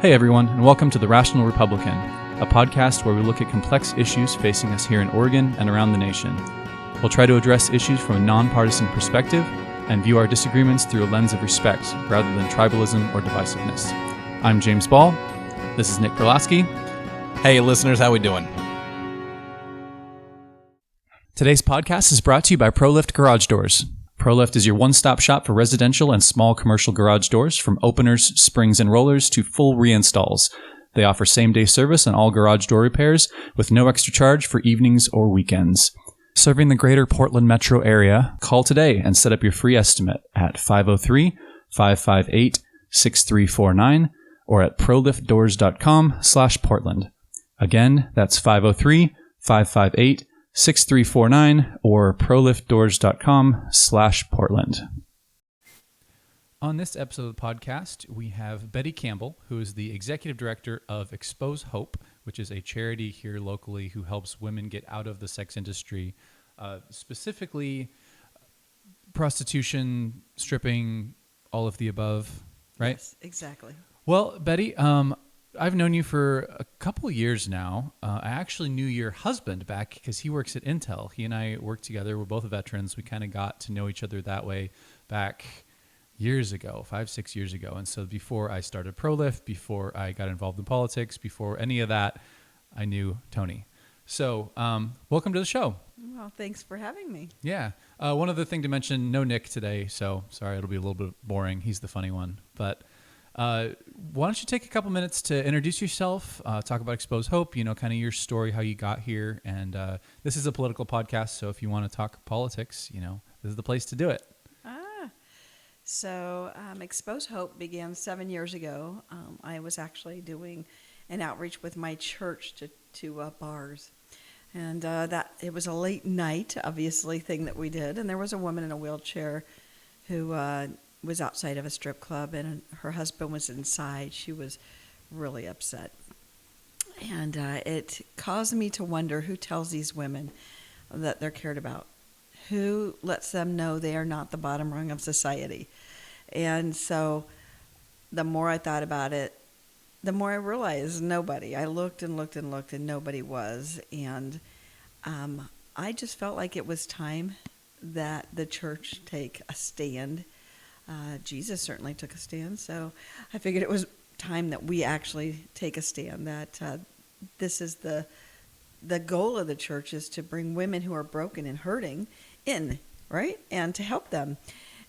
Hey everyone, and welcome to The Rational Republican, a podcast where we look at complex issues facing us here in Oregon and around the nation. We'll try to address issues from a nonpartisan perspective and view our disagreements through a lens of respect rather than tribalism or divisiveness. I'm James Ball. This is Nick Perlasky. Hey listeners, how we doing? Today's podcast is brought to you by ProLift Garage Doors. ProLift is your one-stop shop for residential and small commercial garage doors, from openers, springs, and rollers to full reinstalls. They offer same-day service on all garage door repairs with no extra charge for evenings or weekends. Serving the greater Portland metro area, call today and set up your free estimate at 503-558-6349 or at proliftdoors.com/Portland. Again, that's 503-558-6349 or proliftdoors.com/Portland. On this episode of the podcast, we have Betty Campbell, who is the executive director of Xpose Hope, which is a charity here locally who helps women get out of the sex industry, specifically prostitution, stripping, all of the above, right? Yes, exactly. Well, Betty, I've known you for a couple of years now. I actually knew your husband back because he works at Intel. He and I worked together. We're both veterans. We kind of got to know each other that way back years ago, 5-6 years ago. And so before I started ProLift, before I got involved in politics, before any of that, I knew Tony. So welcome to the show. Well, thanks for having me. Yeah. One other thing to mention, no Nick today. So sorry, it'll be a little bit boring. He's the funny one. But why don't you take a couple minutes to introduce yourself, talk about Xpose Hope, kind of your story, how you got here. And this is a political podcast, so if you want to talk politics, this is the place to do it. So Xpose Hope began 7 years ago. I was actually doing an outreach with my church to bars. And that it was a late night, obviously, thing that we did. And there was a woman in a wheelchair who was outside of a strip club, and her husband was inside. She was really upset. And it caused me to wonder, who tells these women that they're cared about? Who lets them know they are not the bottom rung of society? And so the more I thought about it, the more I realized nobody. I looked and looked and looked, and nobody was. And I just felt like it was time that the church take a stand. Jesus certainly took a stand, so I figured it was time that we actually take a stand, that this is the goal of the church, is to bring women who are broken and hurting in, right, and to help them.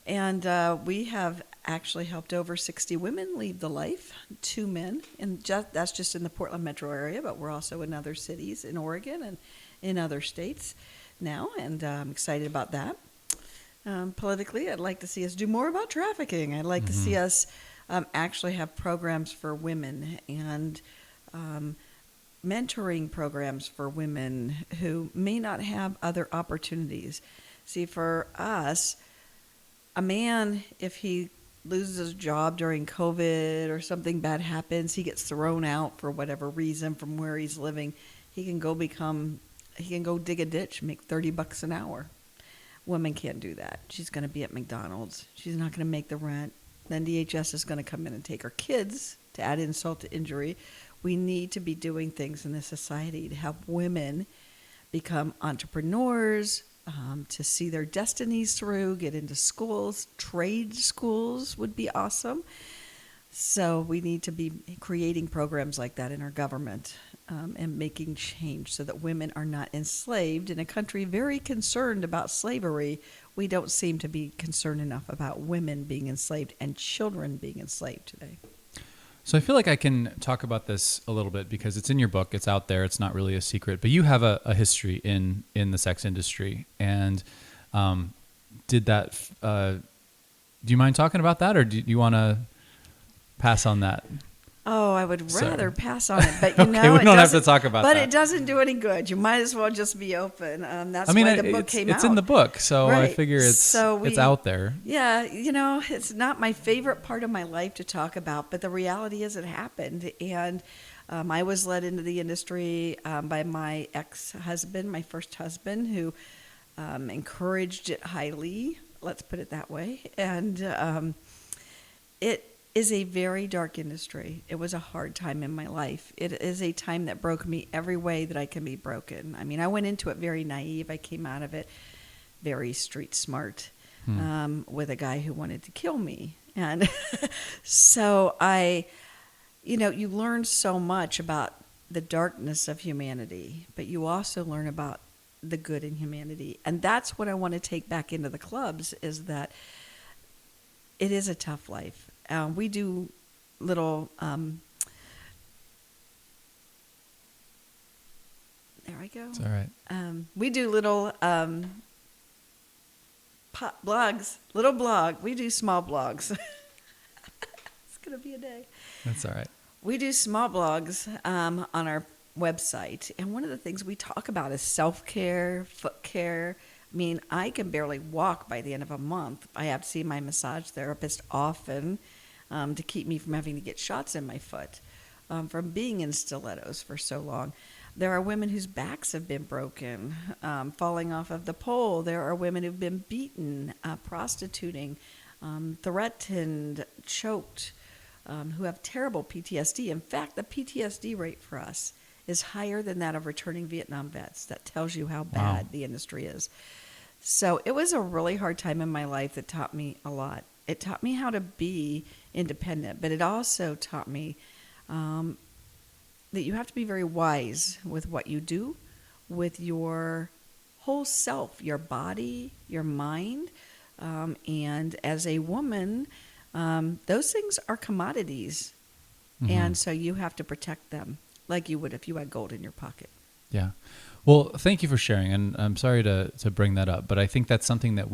And we have actually helped over 60 women leave the life, 2 men, and that's just in the Portland metro area, but we're also in other cities in Oregon and in other states now, and I'm excited about that. Politically, I'd like to see us do more about trafficking. I'd like to see us actually have programs for women and mentoring programs for women who may not have other opportunities. See, for us, a man, if he loses his job during COVID or something bad happens, he gets thrown out for whatever reason from where he's living, he can go dig a ditch, make $30 an hour. Woman can't do that. She's going to be at McDonald's. She's not going to make the rent. Then DHS is going to come in and take her kids, to add insult to injury. We need to be doing things in this society to help women become entrepreneurs, to see their destinies through, get into schools. Trade schools would be awesome. So we need to be creating programs like that in our government, and making change so that women are not enslaved. In a country very concerned about slavery, we don't seem to be concerned enough about women being enslaved and children being enslaved today. So I feel like I can talk about this a little bit because it's in your book. It's out there. It's not really a secret. But you have a history in the sex industry. And did that... do you mind talking about that, or do you want to pass on that? Oh, I would rather pass on it, but okay, we don't have to talk about that. But it doesn't do any good. You might as well just be open. That's why the book came out. It's in the book, so right. I figure it's out there. Yeah, it's not my favorite part of my life to talk about, but the reality is it happened. And I was led into the industry by my ex-husband, my first husband, who encouraged it highly. Let's put it that way. And it is a very dark industry. It was a hard time in my life. It is a time that broke me every way that I can be broken. I mean, I went into it very naive. I came out of it very street smart, with a guy who wanted to kill me. And so you learn so much about the darkness of humanity, but you also learn about the good in humanity. And that's what I want to take back into the clubs, is that it is a tough life. We do little, there I go. It's all right. We do little blogs, little blog. We do small blogs. It's going to be a day. That's all right. We do small blogs on our website. And one of the things we talk about is self-care, foot care. I mean, I can barely walk by the end of a month. I have to see my massage therapist often to keep me from having to get shots in my foot from being in stilettos for so long. There are women whose backs have been broken, falling off of the pole. There are women who've been beaten, prostituting, threatened, choked, who have terrible PTSD. In fact, the PTSD rate for us is higher than that of returning Vietnam vets. That tells you how bad the industry is. So it was a really hard time in my life that taught me a lot. It taught me how to be independent, but it also taught me that you have to be very wise with what you do, with your whole self, your body, your mind. And as a woman, those things are commodities. Mm-hmm. And so you have to protect them like you would if you had gold in your pocket. Yeah. Well, thank you for sharing. And I'm sorry to bring that up, but I think that's something that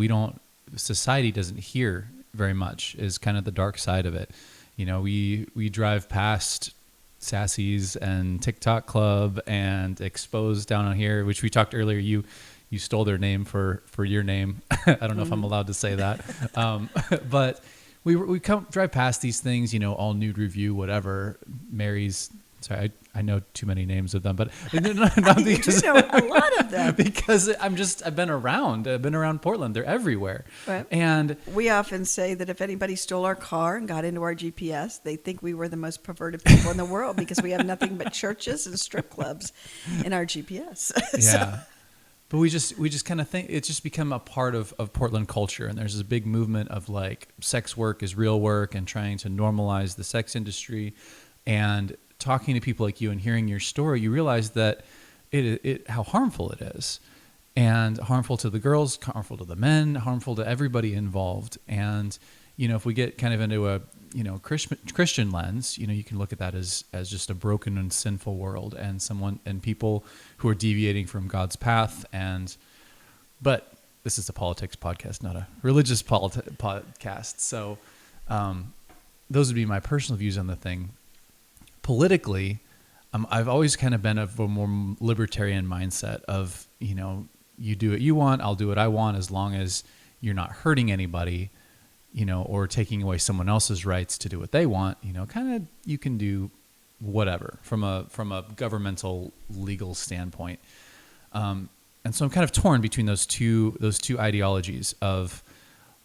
society doesn't hear very much, is kind of the dark side of it. You know, we drive past Sassy's and TikTok Club and Xpose down on here, which we talked earlier. You stole their name for your name. I don't know if I'm allowed to say that. But we drive past these things, all nude review, whatever, Mary's. Sorry, I know too many names of them, but not because, you know a lot of them. Because I've been around Portland. They're everywhere. Right. And we often say that if anybody stole our car and got into our GPS, they think we were the most perverted people in the world because we have nothing but churches and strip clubs in our GPS. Yeah. But we just kind of think it's just become a part of Portland culture. And there's this big movement of like sex work is real work and trying to normalize the sex industry. And talking to people like you and hearing your story, you realize that how harmful it is, and harmful to the girls, harmful to the men, harmful to everybody involved. And, if we get kind of into a, Christian lens, you can look at that as just a broken and sinful world and people who are deviating from God's path. But this is a politics podcast, not a religious podcast. So, those would be my personal views on the thing. Politically, I've always kind of been of a more libertarian mindset of, you do what you want, I'll do what I want, as long as you're not hurting anybody, or taking away someone else's rights to do what they want, kind of you can do whatever from a governmental legal standpoint. And so I'm kind of torn between those two ideologies of,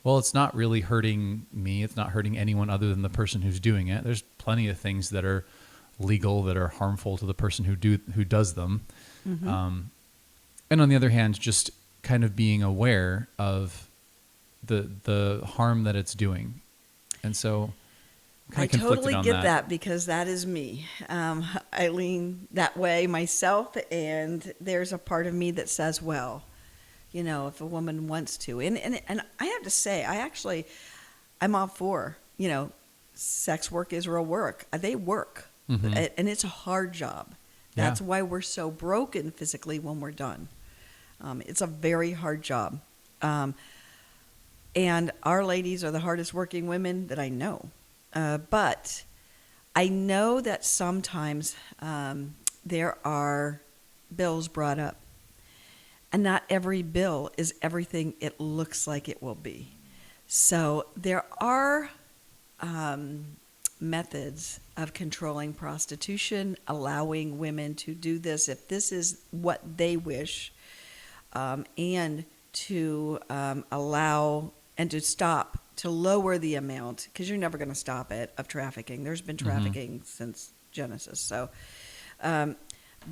well, it's not really hurting me, it's not hurting anyone other than the person who's doing it. There's plenty of things that are legal that are harmful to the person who does them. Mm-hmm. And on the other hand, just kind of being aware of the harm that it's doing. And so I totally get that because that is me. I lean that way myself, and there's a part of me that says, well, if a woman wants to, and I have to say, I'm all for, sex work is real work. They work. Mm-hmm. And it's a hard job. That's why we're so broken physically when we're done. It's a very hard job. And our ladies are the hardest working women that I know. But I know that sometimes there are bills brought up. And not every bill is everything it looks like it will be. So there are methods of controlling prostitution, allowing women to do this if this is what they wish, and to allow and to stop to lower the amount, because you're never going to stop it, of trafficking. There's been trafficking since Genesis. So,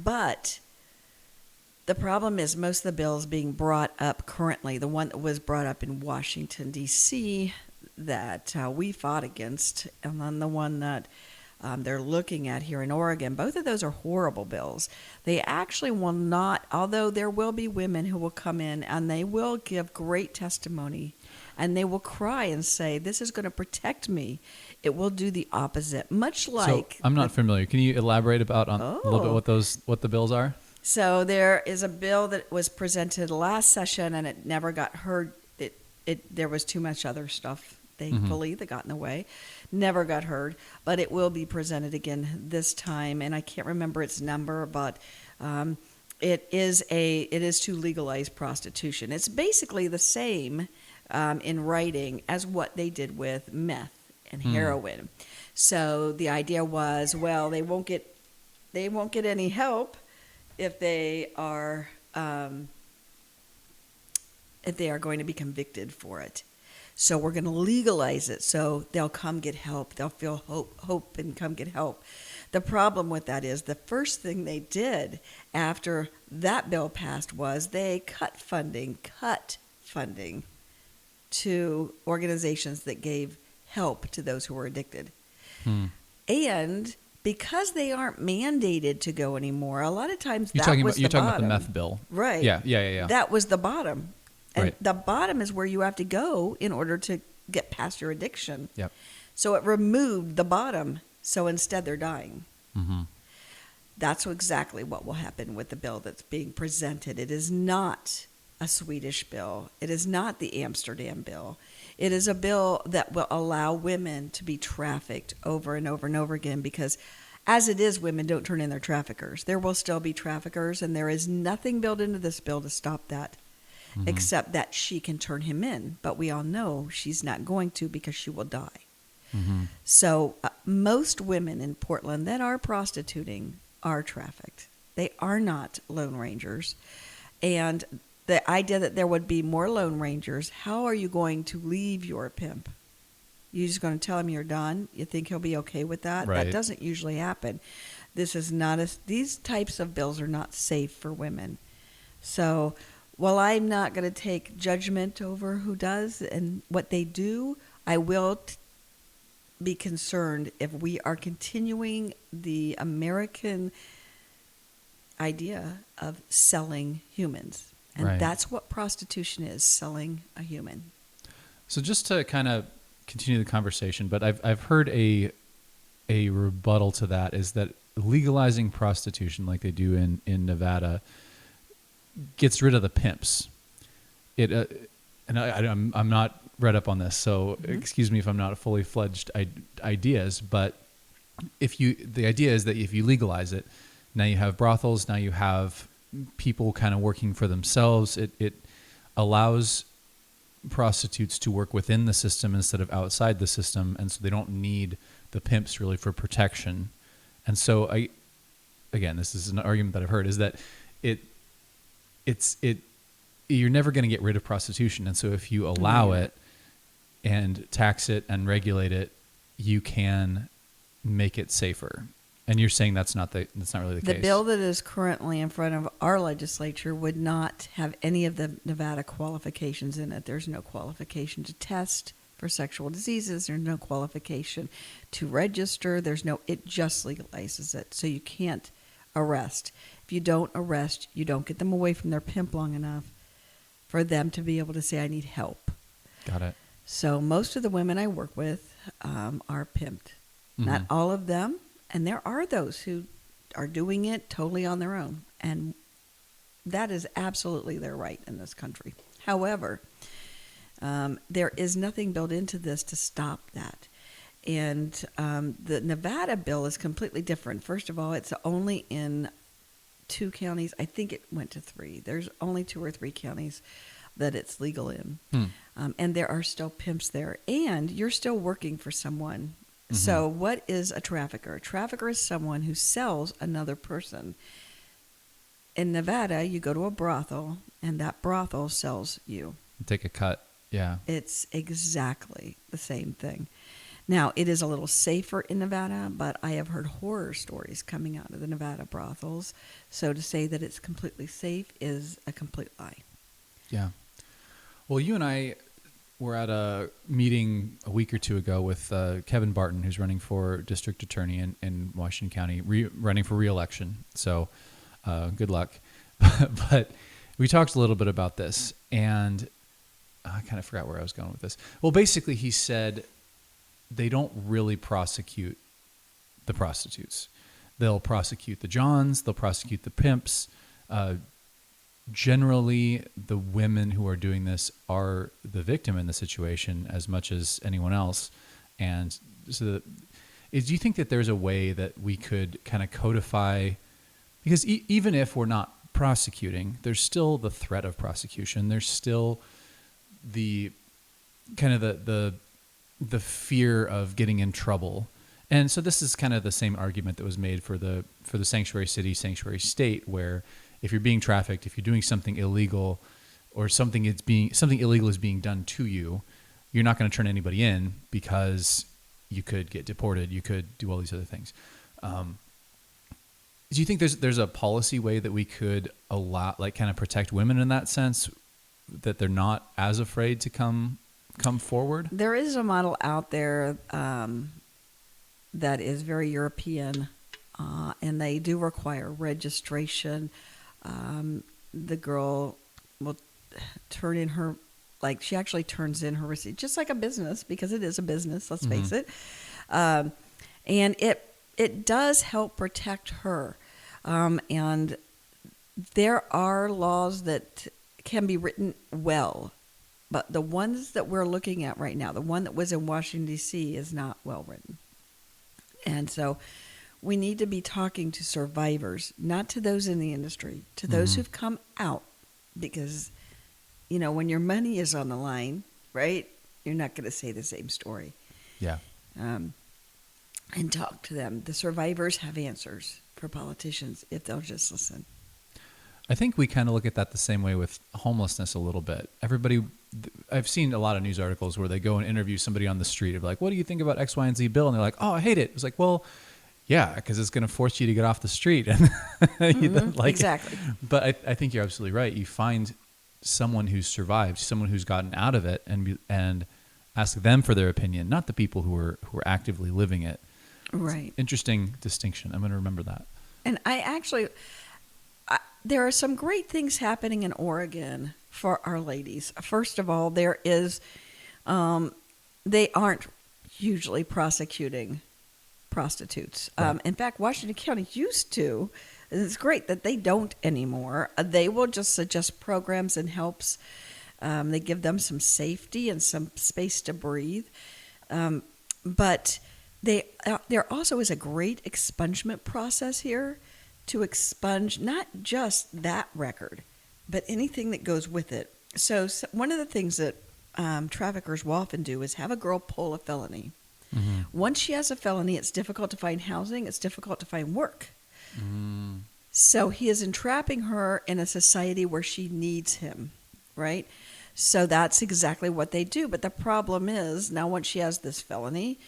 but the problem is most of the bills being brought up currently, the one that was brought up in Washington, D.C., that we fought against, and then the one that they're looking at here in Oregon, both of those are horrible bills. They actually will not, although there will be women who will come in and they will give great testimony and they will cry and say, this is going to protect me. It will do the opposite, much like... So I'm not familiar. Can you elaborate about a little bit what the bills are? So there is a bill that was presented last session and it never got heard. There was too much other stuff, thankfully, that got in the way. Never got heard, but it will be presented again this time, and I can't remember its number, but it is to legalize prostitution. It's basically the same in writing as what they did with meth and heroin. So the idea was, well, they won't get any help if they are going to be convicted for it. So we're going to legalize it so they'll come get help. They'll feel hope and come get help. The problem with that is the first thing they did after that bill passed was they cut funding to organizations that gave help to those who were addicted. And because they aren't mandated to go anymore, a lot of times you're talking about the meth bill. Right. Yeah. That was the bottom. And right. The bottom is where you have to go in order to get past your addiction. Yep. So it removed the bottom. So instead they're dying. That's exactly what will happen with the bill that's being presented. It is not a Swedish bill. It is not the Amsterdam bill. It is a bill that will allow women to be trafficked over and over and over again, because as it is, women don't turn in their traffickers. There will still be traffickers, and there is nothing built into this bill to stop that. Except that she can turn him in. But we all know she's not going to, because she will die. So most women in Portland that are prostituting are trafficked. They are not Lone Rangers. And the idea that there would be more Lone Rangers, how are you going to leave your pimp? You're just going to tell him you're done? You think he'll be okay with that? Right. That doesn't usually happen. These types of bills are not safe for women. So... while I'm not going to take judgment over who does and what they do, I will be concerned if we are continuing the American idea of selling humans. And right. That's what prostitution is, selling a human. So just to kind of continue the conversation, but I've heard a rebuttal to that is that legalizing prostitution like they do in Nevada gets rid of the pimps. And I'm not read up on this, so excuse me if I'm not fully fledged ideas. But the idea is that if you legalize it, now you have brothels, now you have people kind of working for themselves. It allows prostitutes to work within the system instead of outside the system, and so they don't need the pimps really for protection. And so again, this is an argument that I've heard, is that you're never going to get rid of prostitution. And so if you allow it and tax it and regulate it, you can make it safer. And you're saying that's not really the case. The bill that is currently in front of our legislature would not have any of the Nevada qualifications in it. There's no qualification to test for sexual diseases. There's no qualification to register. It just legalizes it. So you can't arrest. If you don't arrest, you don't get them away from their pimp long enough for them to be able to say, I need help. Got it. So most of the women I work with are pimped. Not all of them. And there are those who are doing it totally on their own. And that is absolutely their right in this country. However, there is nothing built into this to stop that. And the Nevada bill is completely different. First of all, it's only in 2 counties. I think it went to 3. There's only 2 or 3 counties that it's legal in. And there are still pimps there. And you're still working for someone. So what is a trafficker? A trafficker is someone who sells another person. In Nevada, you go to a brothel, and that brothel sells you. Take a cut. Yeah. It's exactly the same thing. Now, it is a little safer in Nevada, but I have heard horror stories coming out of the Nevada brothels. So to say that it's completely safe is a complete lie. Yeah. Well, you and I were at a meeting a week or two ago with Kevin Barton, who's running for district attorney in Washington County, running for re-election. So good luck. But we talked a little bit about this, and I kind of forgot where I was going with this. Well, basically, he said they don't really prosecute the prostitutes. They'll prosecute the Johns. They'll prosecute the pimps. Generally, the women who are doing this are the victim in the situation as much as anyone else. And so do you think that there's a way that we could kind of codify, because even if we're not prosecuting, there's still the threat of prosecution. There's still the kind of the fear of getting in trouble. And so this is kind of the same argument that was made for the sanctuary city, sanctuary state, where if you're being trafficked, if you're doing something illegal, or something illegal is being done to you, you're not going to turn anybody in because you could get deported, you could do all these other things. Do you think there's a policy way that we could allow, like, kind of protect women in that sense, that they're not as afraid to come forward? There is a model out there that is very European, and they do require registration. The girl will turn in her, like, she actually turns in her receipt, just like a business, because it is a business, let's face it. And it does help protect her. And there are laws that can be written well, but the ones that we're looking at right now, the one that was in Washington, D.C., is not well written. And so we need to be talking to survivors, not to those in the industry, to those who've come out, because, you know, when your money is on the line, right, you're not going to say the same story. Yeah. And talk to them. The survivors have answers for politicians if they'll just listen. I think we kind of look at that the same way with homelessness a little bit. I've seen a lot of news articles where they go and interview somebody on the street of like, what do you think about X, Y, and Z bill? And they're like, oh, I hate it. It's like, well, yeah, because it's going to force you to get off the street. And you don't like exactly. it. But I think you're absolutely right. You find someone who's survived, someone who's gotten out of it, and ask them for their opinion, not the people who are actively living it. Right. Interesting distinction. I'm going to remember that. And there are some great things happening in Oregon for our ladies. First of all, there is, they aren't usually prosecuting prostitutes. Right. In fact, Washington County used to, and it's great that they don't anymore. They will just suggest programs and helps. They give them some safety and some space to breathe. But there also is a great expungement process here to expunge not just that record, but anything that goes with it. So one of the things that traffickers will often do is have a girl pull a felony. Mm-hmm. Once she has a felony, it's difficult to find housing, it's difficult to find work. Mm. So he is entrapping her in a society where she needs him, right? So that's exactly what they do. But the problem is, now once she has this felony,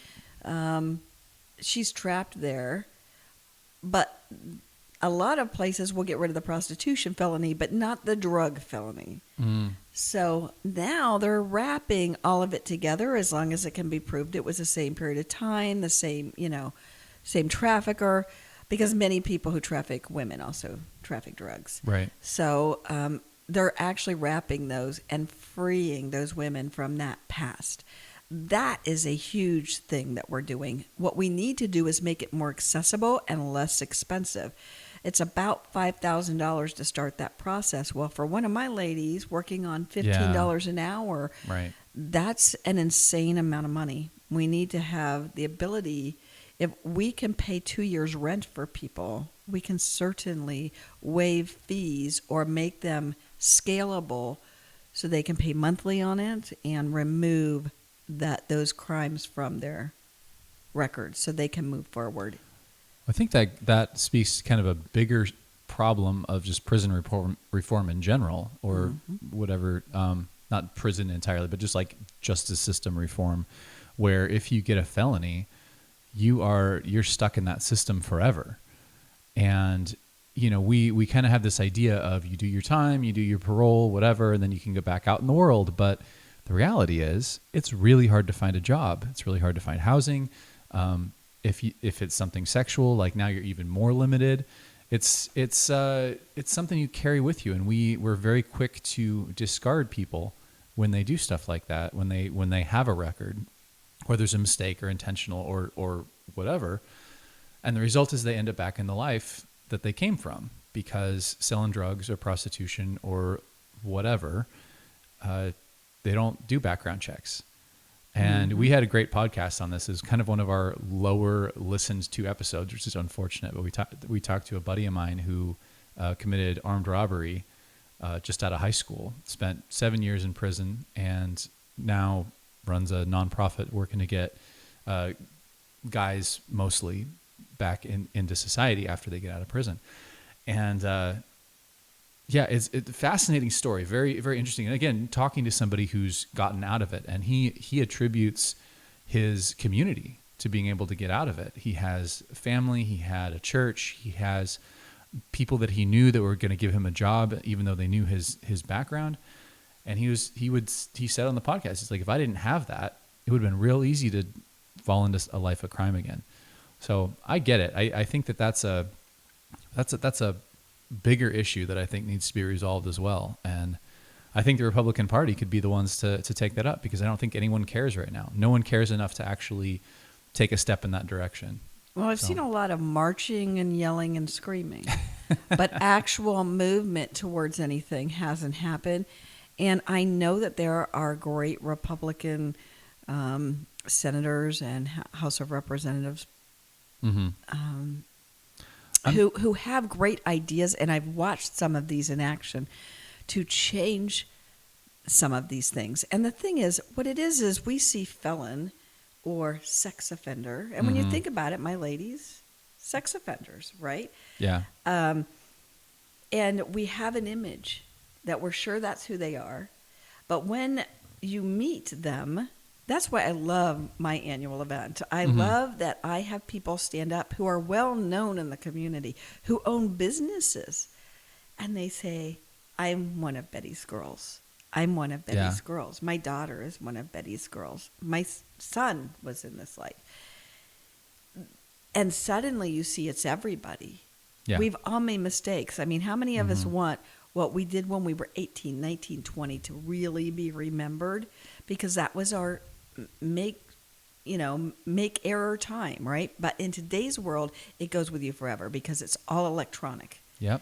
she's trapped there. But a lot of places will get rid of the prostitution felony, but not the drug felony. Mm. So now they're wrapping all of it together as long as it can be proved it was the same period of time, the same, same trafficker, because many people who traffic women also traffic drugs. Right. So they're actually wrapping those and freeing those women from that past. That is a huge thing that we're doing. What we need to do is make it more accessible and less expensive. It's about $5,000 to start that process. Well, for one of my ladies working on $15 an hour, right, that's an insane amount of money. We need to have the ability, if we can pay 2 years rent for people, we can certainly waive fees or make them scalable so they can pay monthly on it and remove those crimes from their records so they can move forward. I think that speaks to kind of a bigger problem of just prison reform in general, or whatever. Not not prison entirely, but just like justice system reform, where if you get a felony, you're stuck in that system forever. And, we kind of have this idea of you do your time, you do your parole, whatever, and then you can go back out in the world. But the reality is it's really hard to find a job. It's really hard to find housing. If it's something sexual, like now you're even more limited. It's something you carry with you. And we're very quick to discard people when they do stuff like that, when they have a record, whether there's a mistake or intentional or whatever. And the result is they end up back in the life that they came from, because selling drugs or prostitution or whatever, they don't do background checks. And we had a great podcast on this. It was kind of one of our lower listened to episodes, which is unfortunate. But we talked to a buddy of mine who committed armed robbery just out of high school, spent 7 years in prison, and now runs a nonprofit working to get guys mostly back into society after they get out of prison. And it's a fascinating story, very, very interesting. And again, talking to somebody who's gotten out of it, and he attributes his community to being able to get out of it. He has family, he had a church, he has people that he knew that were going to give him a job, even though they knew his background. And he said on the podcast, he's like, if I didn't have that, it would have been real easy to fall into a life of crime again. So I get it. I think that's a bigger issue that I think needs to be resolved as well. And I think the Republican Party could be the ones to take that up, because I don't think anyone cares right now. No one cares enough to actually take a step in that direction. Well, I've seen a lot of marching and yelling and screaming, but actual movement towards anything hasn't happened. And I know that there are great Republican senators and House of Representatives who have great ideas, and I've watched some of these in action to change some of these things. And the thing is, what it is we see felon or sex offender, and when you think about it, my ladies, sex offenders, right? Yeah. And we have an image that we're sure that's who they are, but when you meet them, that's why I love my annual event. I love that I have people stand up who are well known in the community, who own businesses, and they say, I'm one of Betty's girls. I'm one of Betty's girls. My daughter is one of Betty's girls. My son was in this life. And suddenly you see it's everybody. Yeah. We've all made mistakes. I mean, how many of us want what we did when we were 18, 19, 20 to really be remembered? Because that was our make error time, right? But in today's world, it goes with you forever because it's all electronic. Yep.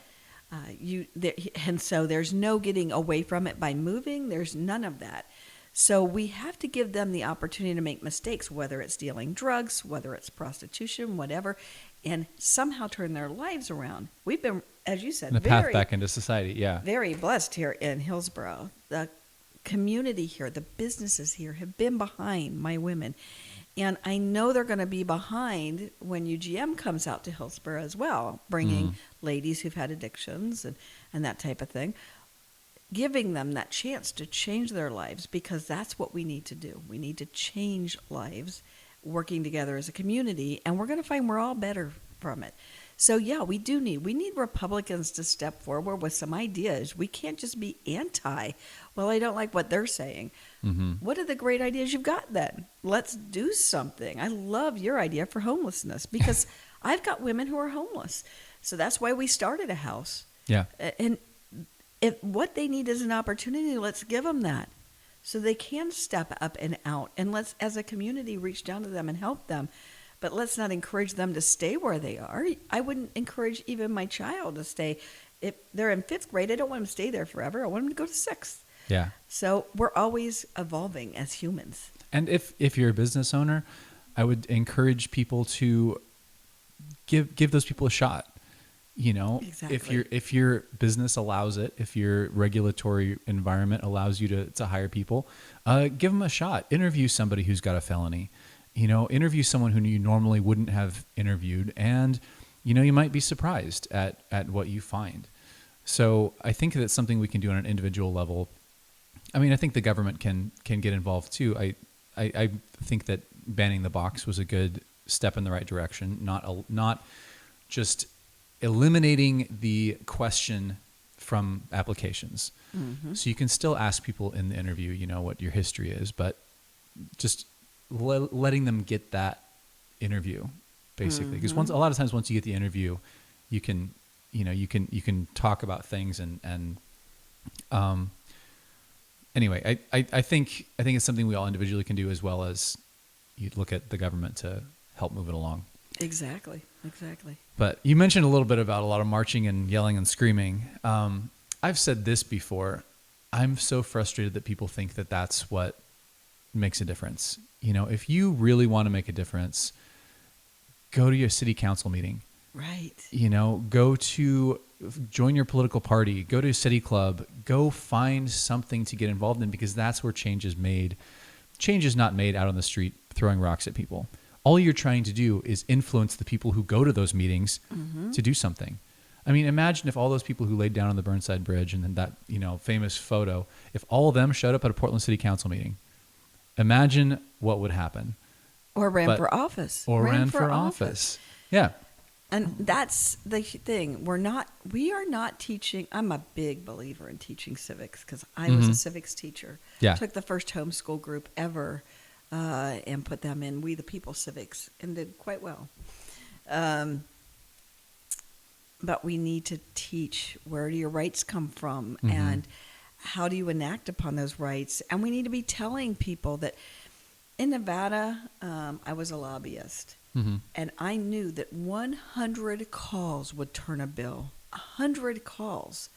And so there's no getting away from it by moving. There's none of that. So we have to give them the opportunity to make mistakes, whether it's dealing drugs, whether it's prostitution, whatever, and somehow turn their lives around. We've been, as you said, the path back into society. Yeah. Very blessed here in Hillsborough. The community here, the businesses here have been behind my women. And I know they're going to be behind when UGM comes out to Hillsborough as well, bringing ladies who've had addictions and that type of thing, giving them that chance to change their lives, because that's what we need to do. We need to change lives, working together as a community, and we're going to find we're all better from it. So, yeah, we need Republicans to step forward with some ideas. We can't just be anti. Well, I don't like what they're saying. What are the great ideas you've got then? Let's do something. I love your idea for homelessness, because I've got women who are homeless. So that's why we started a house. Yeah. And if what they need is an opportunity, let's give them that so they can step up and out. And let's, as a community, reach down to them and help them. But let's not encourage them to stay where they are. I wouldn't encourage even my child to stay. If they're in 5th grade, I don't want them to stay there forever. I want them to go to 6th. Yeah. So we're always evolving as humans. And if you're a business owner, I would encourage people to give those people a shot. Exactly. If your business allows it, if your regulatory environment allows you to hire people, give them a shot. Interview somebody who's got a felony. Interview someone who you normally wouldn't have interviewed, and you might be surprised at what you find. So I think that's something we can do on an individual level. I mean, I think the government can get involved too. I think that banning the box was a good step in the right direction. Not just eliminating the question from applications. Mm-hmm. So you can still ask people in the interview, what your history is, but just letting them get that interview, basically. Because a lot of times once you get the interview, you can talk about things and anyway, I think it's something we all individually can do, as well as you look at the government to help move it along. Exactly. But you mentioned a little bit about a lot of marching and yelling and screaming. I've said this before. I'm so frustrated that people think that that's what makes a difference. If you really want to make a difference, go to your city council meeting. Right. Join your political party, go to a city club, go find something to get involved in, because that's where change is made. Change is not made out on the street throwing rocks at people. All you're trying to do is influence the people who go to those meetings to do something. I mean, imagine if all those people who laid down on the Burnside Bridge and then that, famous photo, if all of them showed up at a Portland City Council meeting, imagine what would happen. Or ran for office. Ran for office. Yeah. And that's the thing. We are not teaching. I'm a big believer in teaching civics, because I was a civics teacher. Yeah. Took the first homeschool group ever and put them in We the People civics and did quite well. But we need to teach, where do your rights come from, and how do you enact upon those rights? And we need to be telling people that in Nevada, I was a lobbyist. And I knew that 100 calls would turn a bill. 100 calls.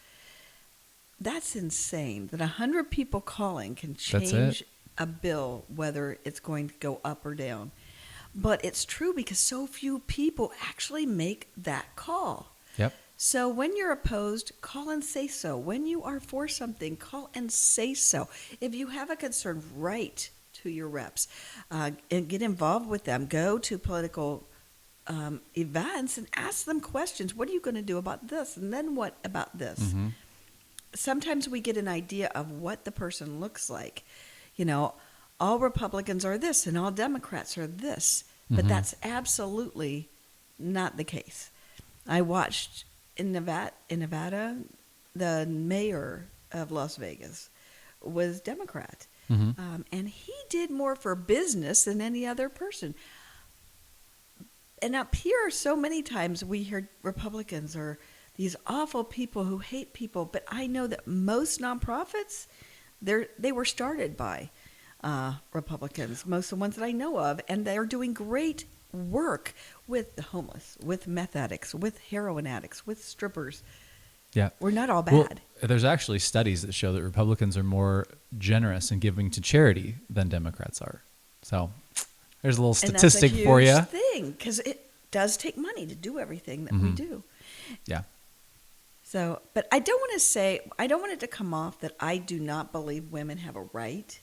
That's insane. That 100 people calling can change a bill, whether it's going to go up or down. But it's true, because so few people actually make that call. Yep. So when you're opposed, call and say so. When you are for something, call and say so. If you have a concern, write to your reps and get involved with them. Go to political events and ask them questions. What are you going to do about this? And then what about this? Sometimes we get an idea of what the person looks like. All Republicans are this and all Democrats are this. But that's absolutely not the case. I watched in Nevada, the mayor of Las Vegas was Democrat. And he did more for business than any other person. And up here, so many times we hear Republicans are these awful people who hate people. But I know that most nonprofits, they were started by Republicans, most of the ones that I know of. And they're doing great work with the homeless, with meth addicts, with heroin addicts, with strippers. Yeah. We're not all bad. Well, there's actually studies that show that Republicans are more generous in giving to charity than Democrats are. So there's a little statistic for you. And that's a huge thing, because it does take money to do everything that we do. Yeah. So, but I don't want it to come off that I do not believe women have a right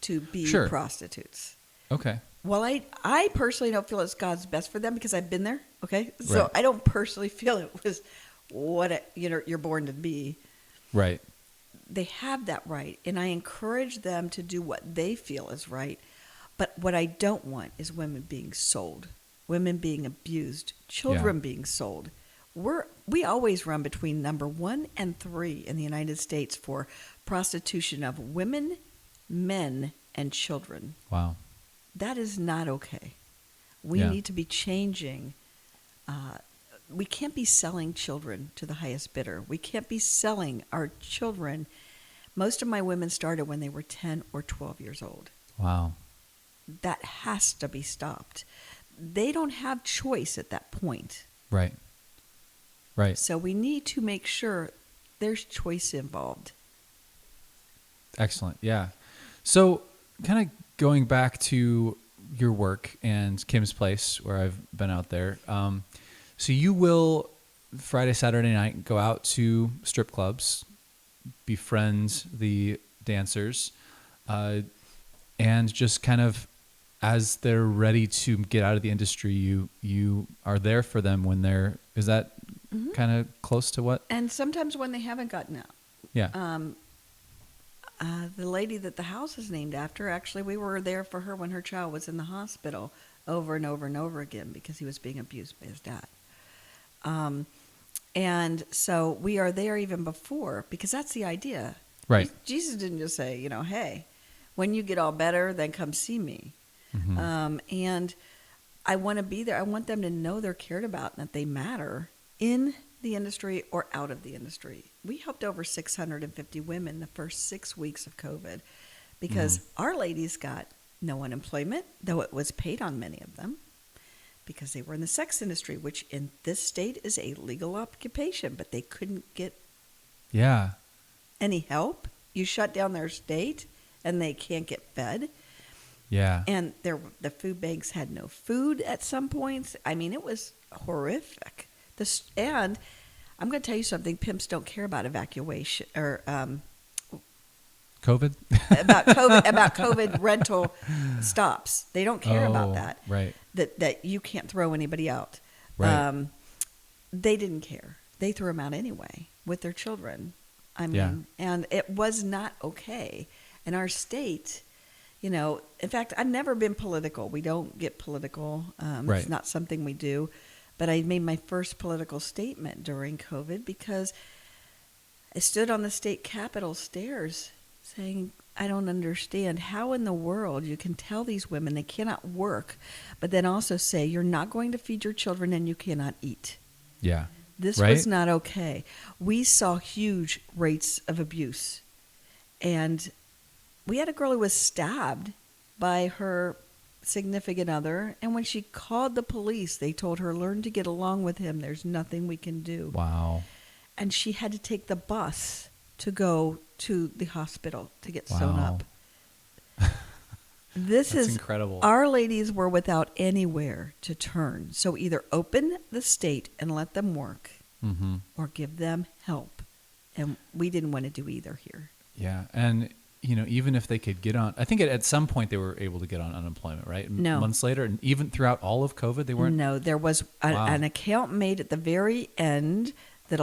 to be prostitutes. Okay. Well, I personally don't feel it's God's best for them, because I've been there. Okay. So Right. I don't personally feel it was what you're born to be. Right. They have that right, and I encourage them to do what they feel is right. But what I don't want is women being sold, women being abused, children being sold. We always run between number 1 and 3 in the United States for prostitution of women, men, and children. Wow. That is not okay. We need to be changing. We can't be selling children to the highest bidder. We can't be selling our children. Most of my women started when they were 10 or 12 years old. Wow. That has to be stopped. They don't have choice at that point. Right. Right. So we need to make sure there's choice involved. Excellent. Yeah. So kind of going back to your work and Kim's Place, where I've been out there. So you will Friday, Saturday night go out to strip clubs, befriend the dancers, and just kind of, as they're ready to get out of the industry, you are there for them when they're. Is that kind of close to what? And sometimes when they haven't gotten out. Yeah. the lady that the house is named after, actually, we were there for her when her child was in the hospital over and over and over again because he was being abused by his dad. And so we are there even before, because that's the idea. Right. Jesus didn't just say, hey, when you get all better, then come see me. And I want to be there. I want them to know they're cared about and that they matter in the industry or out of the industry. We helped over 650 women the first 6 weeks of COVID because our ladies got no unemployment, though it was paid on many of them, because they were in the sex industry, which in this state is a legal occupation, but they couldn't get any help. You shut down their state and they can't get fed. Yeah. And the food banks had no food at some points. I mean, it was horrific. And I'm going to tell you something. Pimps don't care about evacuation or COVID? about COVID rental stops. They don't care about that. Right. That you can't throw anybody out. Right. They didn't care. They threw them out anyway with their children. I mean, and it was not okay. And our state, in fact, I've never been political. We don't get political. It's not something we do. But I made my first political statement during COVID because I stood on the state capitol stairs saying, I don't understand how in the world you can tell these women they cannot work, but then also say you're not going to feed your children and you cannot eat. Yeah. This was not okay. We saw huge rates of abuse. And we had a girl who was stabbed by her significant other, and when she called the police, they told her, learn to get along with him. There's nothing we can do. Wow. And she had to take the bus to go to the hospital to get sewn up. This is incredible. Our ladies were without anywhere to turn. So either open the state and let them work or give them help. And we didn't want to do either here. Yeah. And, even if they could get on, I think at some point they were able to get on unemployment, right? No. Months later, and even throughout all of COVID, they weren't? No, there was an account made at the very end that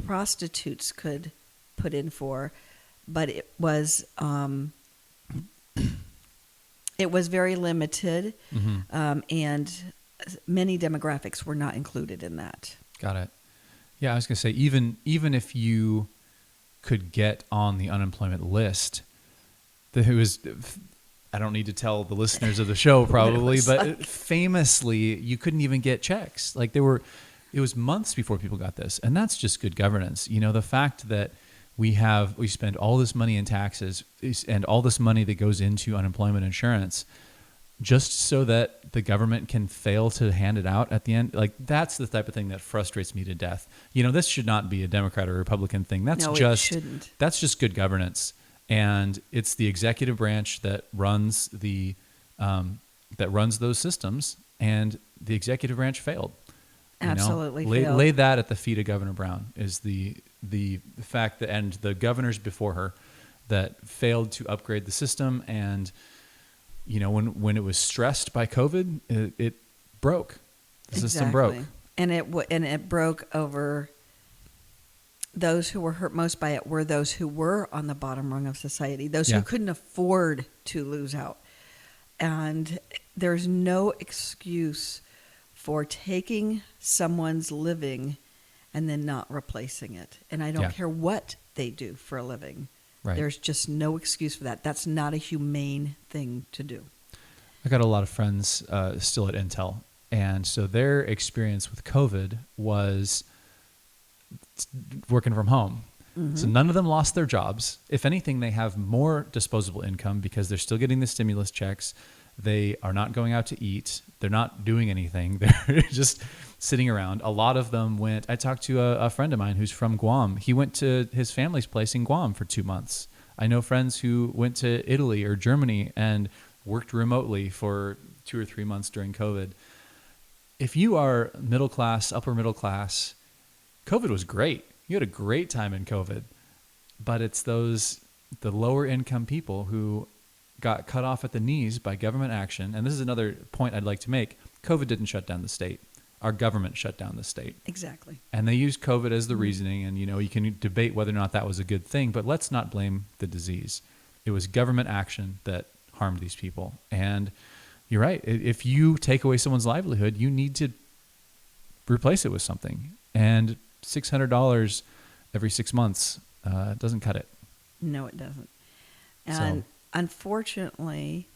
prostitutes could put in for, but it was very limited, and many demographics were not included in that. Got it. Yeah, I was going to say, even if you could get on the unemployment list, I don't need to tell the listeners of the show probably, but famously, you couldn't even get checks. Like it was months before people got this. And that's just good governance. The fact that we spend all this money in taxes and all this money that goes into unemployment insurance just so that the government can fail to hand it out at the end. Like that's the type of thing that frustrates me to death. This should not be a Democrat or Republican thing. It shouldn't. That's just good governance. And it's the executive branch that runs those systems, and the executive branch failed. Absolutely failed. Lay that at the feet of Governor Brown is the fact that, and the governors before her that failed to upgrade the system. And when it was stressed by COVID, it broke. The system broke, and it broke over. Those who were hurt most by it were those who were on the bottom rung of society, those who couldn't afford to lose out. And there's no excuse for taking someone's living and then not replacing it. And I don't care what they do for a living. Right. There's just no excuse for that. That's not a humane thing to do. I got a lot of friends still at Intel. And so their experience with COVID was working from home. So none of them lost their jobs. If anything, they have more disposable income because they're still getting the stimulus checks. They are not going out to eat. They're not doing anything. They're just sitting around. A lot of them went. I talked to a friend of mine who's from Guam. He went to his family's place in Guam for 2 months. I know friends who went to Italy or Germany and worked remotely for 2 or 3 months during COVID. If you are middle class, upper middle class, COVID was great. You had a great time in COVID. But it's the lower income people who got cut off at the knees by government action. And this is another point I'd like to make. COVID didn't shut down the state. our government shut down the state. Exactly. And they used COVID as the reasoning. And, you can debate whether or not that was a good thing, but let's not blame the disease. It was government action that harmed these people. And you're right. If you take away someone's livelihood, you need to replace it with something. And $600 every 6 months doesn't cut it. No, it doesn't. And unfortunately,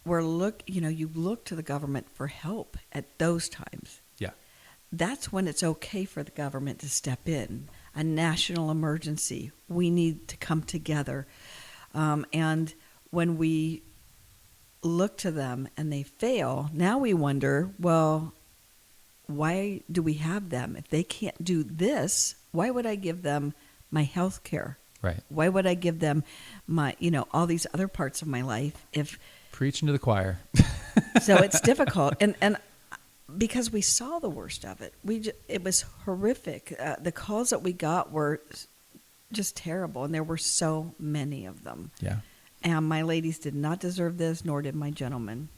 you look to the government for help at those times. Yeah. That's when it's okay for the government to step in. A national emergency. We need to come together. And when we look to them and they fail, now we wonder, well, why do we have them? If they can't do this, why would I give them my health care? Right. Why would I give them my, all these other parts of my life if... Preaching to the choir. So it's difficult. And because we saw the worst of it, it was horrific. The calls that we got were just terrible, and there were so many of them. Yeah. And my ladies did not deserve this, nor did my gentlemen.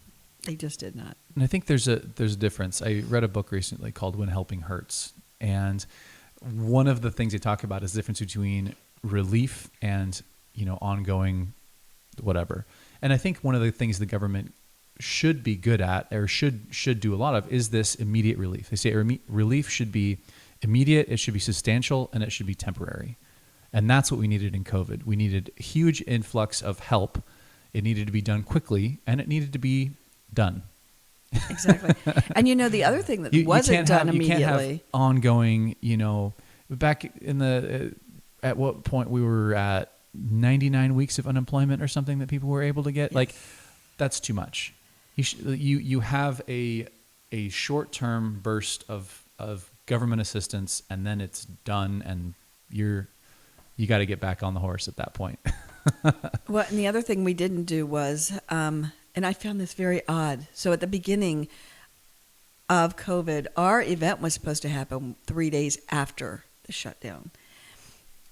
They just did not. And I think there's a difference. I read a book recently called When Helping Hurts. And one of the things they talk about is the difference between relief and, ongoing whatever. And I think one of the things the government should be good at, or should do a lot of, is this immediate relief. They say relief should be immediate, it should be substantial, and it should be temporary. And that's what we needed in COVID. We needed a huge influx of help. It needed to be done quickly, and it needed to be done. Exactly. And the other thing that wasn't done immediately. You can't have ongoing, back in at what point we were at 99 weeks of unemployment or something that people were able to get. Yes. Like, that's too much. You have a short-term burst of government assistance, and then it's done, and you got to get back on the horse at that point. Well, and the other thing we didn't do was, and I found this very odd. So at the beginning of COVID, our event was supposed to happen 3 days after the shutdown.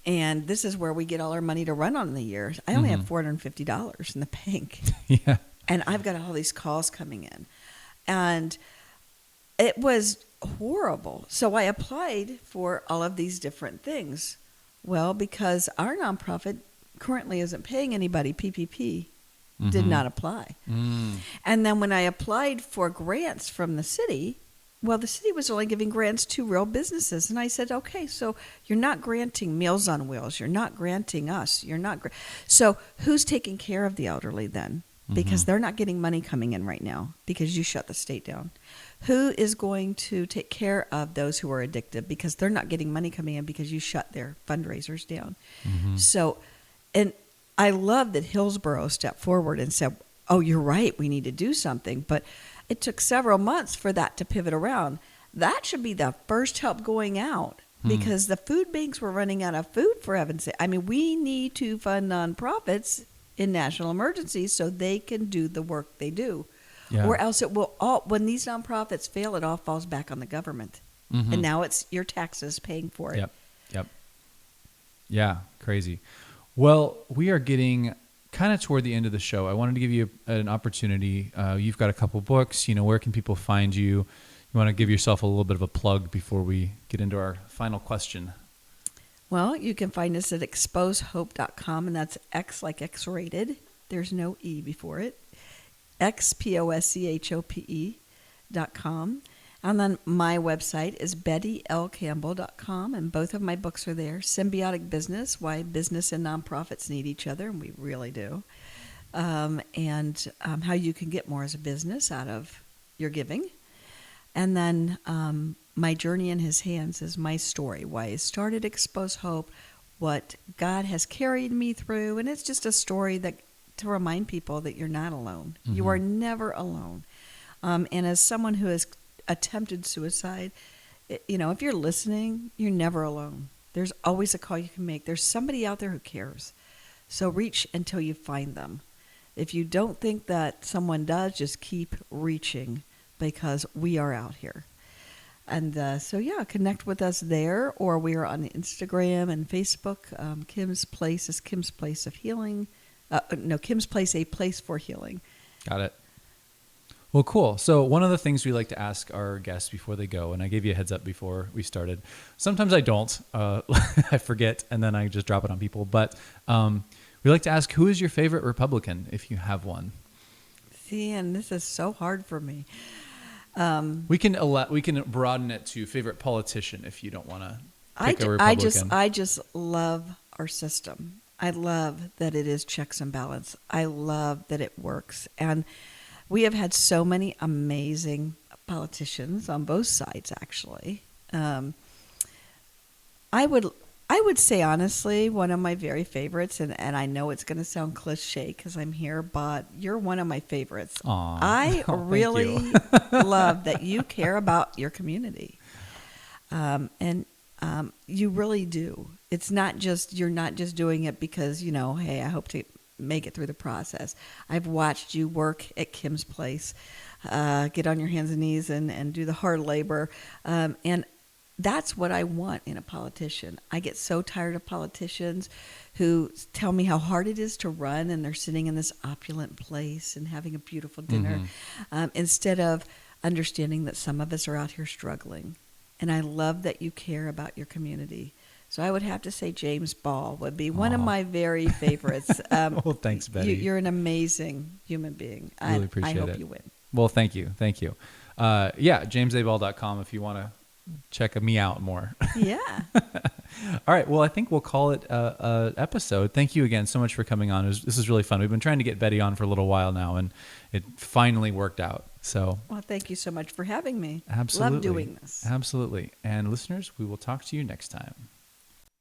And this is where we get all our money to run on the year. I only have $450 in the bank. Yeah. And I've got all these calls coming in. And it was horrible. So I applied for all of these different things. Well, because our nonprofit currently isn't paying anybody, PPP did not apply. And then when I applied for grants from the city, well, the city was only giving grants to real businesses. And I said, okay, so you're not granting Meals on Wheels. You're not granting us. So who's taking care of the elderly then? Because they're not getting money coming in right now because you shut the state down. Who is going to take care of those who are addicted because they're not getting money coming in because you shut their fundraisers down? So, and I love that Hillsborough stepped forward and said, oh, you're right, we need to do something. But it took several months for that to pivot around. That should be the first help going out because the food banks were running out of food, for heaven's sake. I mean, we need to fund nonprofits in national emergencies so they can do the work they do. Yeah. Or else it will when these nonprofits fail, it all falls back on the government. And now it's your taxes paying for it. Yep. Yeah, crazy. Well, we are getting kind of toward the end of the show. I wanted to give you an opportunity. You've got a couple books. Where can people find you? You want to give yourself a little bit of a plug before we get into our final question? Well, you can find us at xposehope.com, and that's X like X-rated. There's no E before it. XPOSCHOPE.com. And then my website is bettylcampbell.com, and both of my books are there. Symbiotic Business, Why Business and Nonprofits Need Each Other, and we really do. And how you can get more as a business out of your giving. And then My Journey in His Hands is my story, why I started Xpose Hope, what God has carried me through, and it's just a story to remind people that you're not alone. You are never alone. And as someone who has attempted suicide, if you're listening, you're never alone. There's always a call you can make. There's somebody out there who cares. So reach until you find them. If you don't think that someone does, just keep reaching because we are out here. And connect with us there, or we are on Instagram and Facebook. Kim's Place is Kim's Place of Healing. Kim's Place, a place for healing. Got it. Well, cool. So one of the things we like to ask our guests before they go, and I gave you a heads up before we started. Sometimes I don't. I forget, and then I just drop it on people. But we like to ask, who is your favorite Republican, if you have one? See, and this is so hard for me. We can broaden it to favorite politician if you don't want to pick a Republican. I just love our system. I love that it is checks and balance. I love that it works. And we have had so many amazing politicians on both sides, actually. I would say, honestly, one of my very favorites, and I know it's going to sound cliche because I'm here, but you're one of my favorites. Aw. I really love that you care about your community. And you really do. It's not just, you're not just doing it because, hey, I hope to make it through the process. I've watched you work at Kim's Place, get on your hands and knees and do the hard labor. And that's what I want in a politician. I get so tired of politicians who tell me how hard it is to run, and they're sitting in this opulent place and having a beautiful dinner, instead of understanding that some of us are out here struggling. And I love that you care about your community. So I would have to say James Ball would be one of my very favorites. Well, thanks, Betty. You're an amazing human being. Really appreciate it. I hope you win. Well, thank you. Yeah, jamesaball.com if you want to check me out more. Yeah. All right. Well, I think we'll call it a episode. Thank you again so much for coming on. This is really fun. We've been trying to get Betty on for a little while now, and it finally worked out. So, well, thank you so much for having me. Absolutely. Love doing this. Absolutely. And listeners, we will talk to you next time.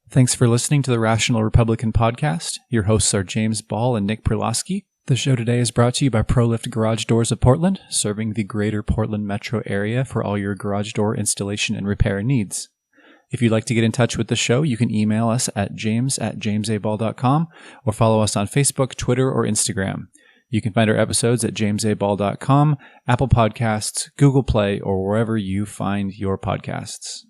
Thanks for listening to the Rational Republican podcast. Your hosts are James Ball and Nick Perlosky. The show today is brought to you by ProLift Garage Doors of Portland, serving the greater Portland metro area for all your garage door installation and repair needs. If you'd like to get in touch with the show, you can email us at james@jamesaball.com or follow us on Facebook, Twitter, or Instagram. You can find our episodes at jamesaball.com, Apple Podcasts, Google Play, or wherever you find your podcasts.